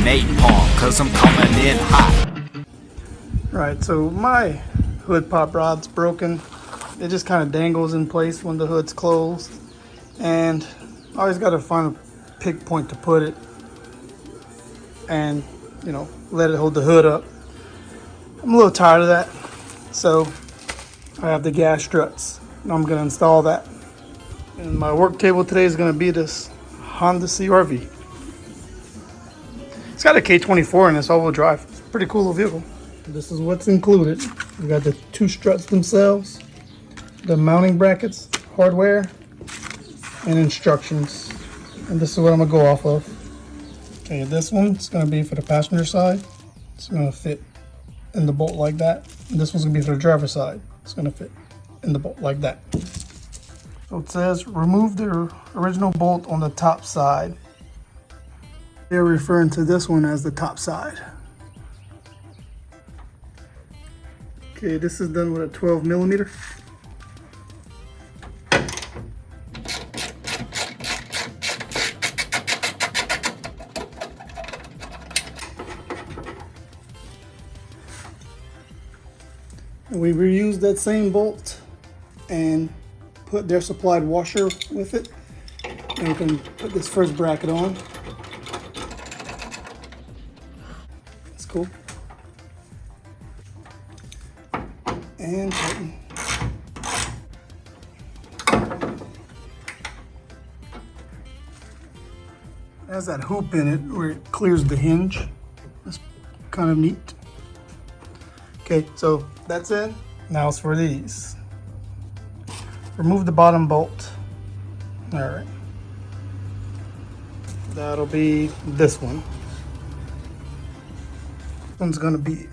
napalm, cause I'm coming in hot. Right, so my hood pop rod's broken. It just kind of dangles in place when the hood's closed. And I always got to find a pick point to put it and, you know, let it hold the hood up. I'm a little tired of that. So I have the gas struts. And I'm going to install that. And my work table today is going to be this Honda CR-V. It's got a K24 in this all-wheel drive. It's a pretty cool little vehicle. This is what's included. We got the two struts themselves, the mounting brackets, hardware, and instructions. And this is what I'm gonna go off of. Okay, this one's gonna be for the passenger side. It's gonna fit in the bolt like that. And this one's gonna be for the driver's side. It's gonna fit in the bolt like that. So it says, remove the original bolt on the top side. They're referring to this one as the top side. Okay, this is done with a 12 millimeter. And we reused that same bolt and put their supplied washer with it. And we can put this first bracket on. That's cool. And tighten. It has that hoop in it where it clears the hinge. That's kind of neat. Okay, so that's it. Now it's for these. Remove the bottom bolt. All right. That'll be this one. This one's gonna be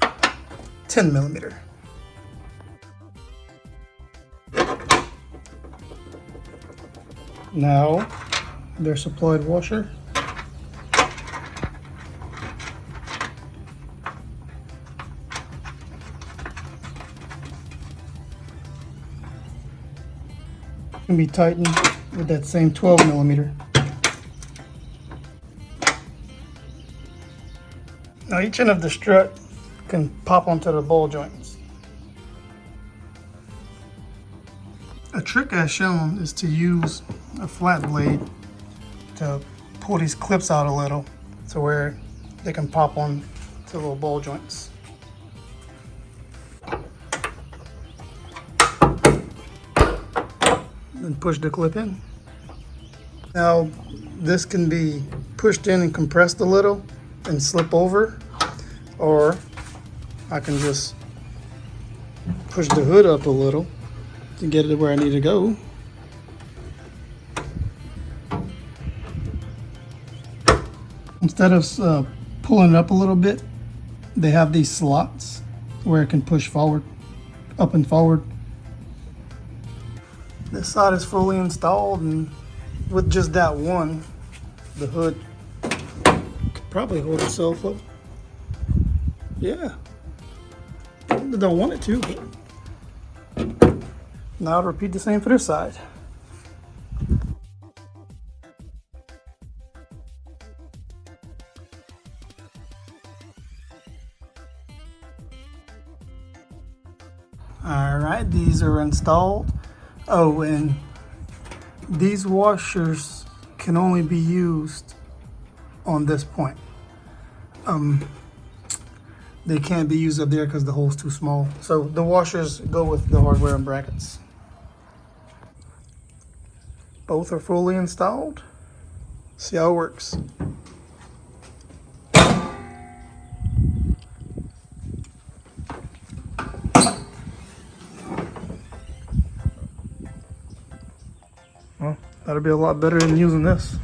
10 millimeter. Now, their supplied washer. Can be tightened with that same 12 millimeter. Now each end of the strut can pop onto the ball joints. A trick as shown is to use a flat blade to pull these clips out a little to where they can pop on to little ball joints. Then push the clip in. Now this can be pushed in and compressed a little and slip over, or I can just push the hood up a little to get it where I need to go. Instead of pulling it up a little bit, they have these slots where it can push forward, up and forward. This side is fully installed, and with just that one, the hood could probably hold itself up. Yeah, I don't want it to, but now I'll repeat the same for this side. All right, these are installed. Oh, and these washers can only be used on this point. They can't be used up there because the hole's too small. So the washers go with the hardware and brackets. Both are fully installed. See how it works. Well, that'll be a lot better than using this.